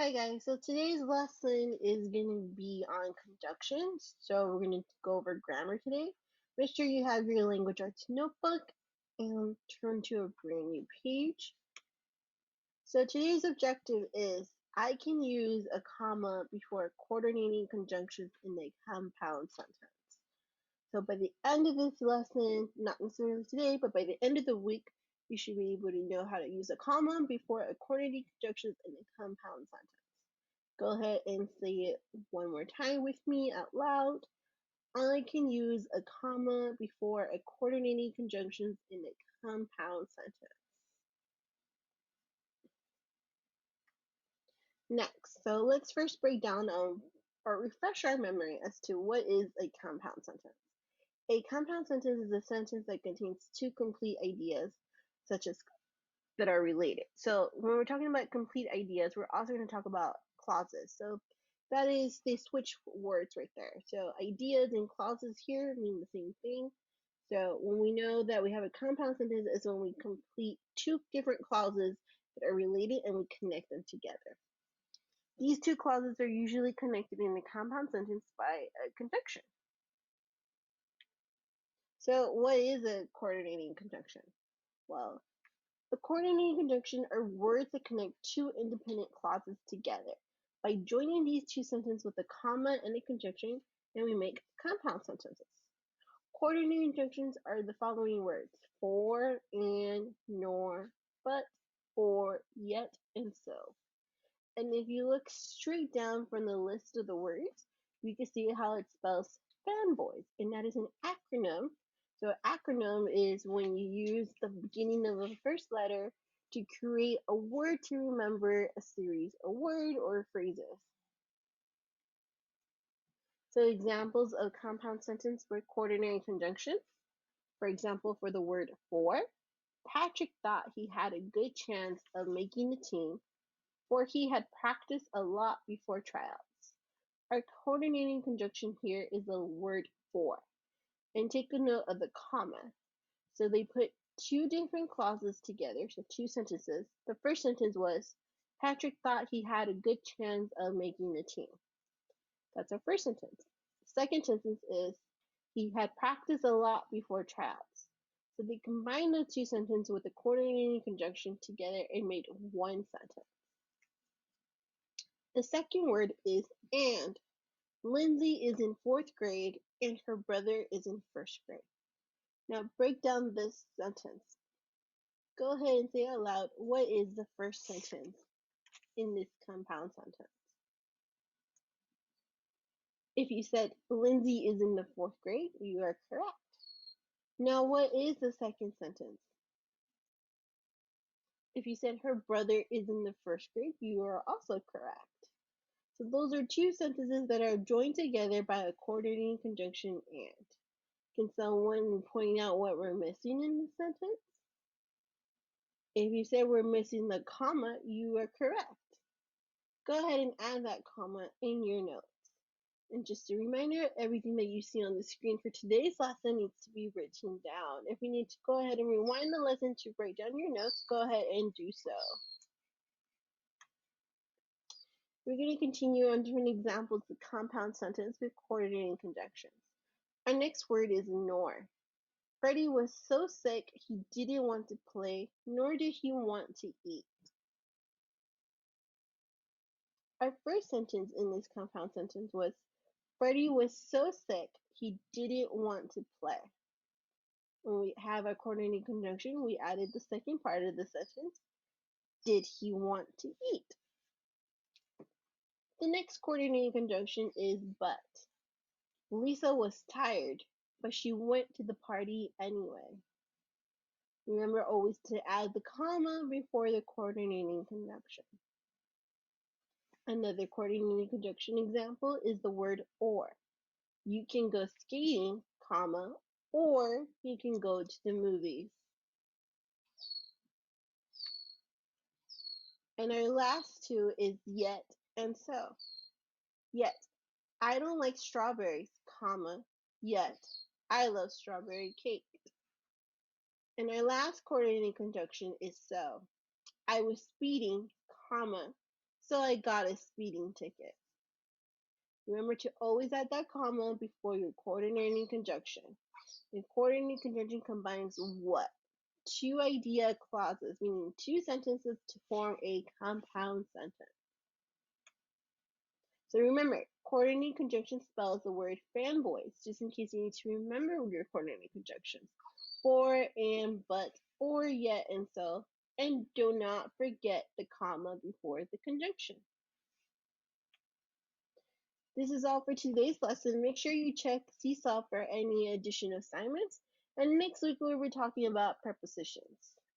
Hi guys, so today's lesson is going to be on conjunctions. So we're going to go over grammar today. Make sure you have your language arts notebook and turn to a brand new page. So today's objective is I can use a comma before coordinating conjunctions in a compound sentence. So by the end of this lesson, not necessarily today, but by the end of the week, you should be able to know how to use a comma before coordinating conjunctions in a compound sentence. Go ahead and say it one more time with me out loud. I can use a comma before a coordinating conjunctions in a compound sentence. Next, so let's first break down or refresh our memory as to what is a compound sentence. A compound sentence is a sentence that contains two complete ideas, such as that are related. So when we're talking about complete ideas, we're also going to talk about clauses. So that is, they switch words right there. So ideas and clauses here mean the same thing. So when we know that we have a compound sentence, is when we complete two different clauses that are related and we connect them together. These two clauses are usually connected in a compound sentence by a conjunction. So what is a coordinating conjunction? Well, a coordinating conjunction are words that connect two independent clauses together. By joining these two sentences with a comma and a conjunction, then we make compound sentences. Coordinating conjunctions are the following words: for, and, nor, but, or, yet, and so. And if you look straight down from the list of the words, you can see how it spells fanboys, and that is an acronym. So an acronym is when you use the beginning of the first letter to create a word to remember a series of words or phrases. So examples of compound sentence with coordinating conjunctions. For example, for the word for, Patrick thought he had a good chance of making the team, for he had practiced a lot before tryouts. Our coordinating conjunction here is the word for. And take a note of the comma. So they put two different clauses together, so two sentences. The first sentence was, Patrick thought he had a good chance of making the team. That's our first sentence. The second sentence is, he had practiced a lot before tryouts. So they combined the two sentences with a coordinating conjunction together and made one sentence. The second word is and. Lindsay is in fourth grade and her brother is in first grade. Now break down this sentence. Go ahead and say out loud, what is the first sentence in this compound sentence? If you said Lindsay is in the fourth grade, you are correct. Now what is the second sentence? If you said her brother is in the first grade, you are also correct. So those are two sentences that are joined together by a coordinating conjunction and. Can someone point out what we're missing in the sentence? If you say we're missing the comma, you are correct. Go ahead and add that comma in your notes. And just a reminder, everything that you see on the screen for today's lesson needs to be written down. If you need to go ahead and rewind the lesson to break down your notes, go ahead and do so. We're going to continue on different examples of compound sentence with coordinating conjunctions. Our next word is nor. Freddie was so sick he didn't want to play, nor did he want to eat. Our first sentence in this compound sentence was, Freddie was so sick he didn't want to play. When we have our coordinating conjunction, we added the second part of the sentence, did he want to eat? The next coordinating conjunction is but. Lisa was tired, but she went to the party anyway. Remember always to add the comma before the coordinating conjunction. Another coordinating conjunction example is the word or. You can go skating, comma, or you can go to the movies. And our last two is yet and so. Yet, I don't like strawberries, comma, yet I love strawberry cake. And our last coordinating conjunction is so. I was speeding, comma, So I got a speeding ticket. Remember to always add that comma before your coordinating conjunction. The coordinating conjunction combines what? Two idea clauses, meaning two sentences to form a compound sentence. So remember, coordinating conjunction spells the word fanboys, just in case you need to remember your coordinating conjunctions. For, and, but, or, yet, and so. And do not forget the comma before the conjunction. This is all for today's lesson. Make sure you check Seesaw for any additional assignments. And next week we'll be talking about prepositions.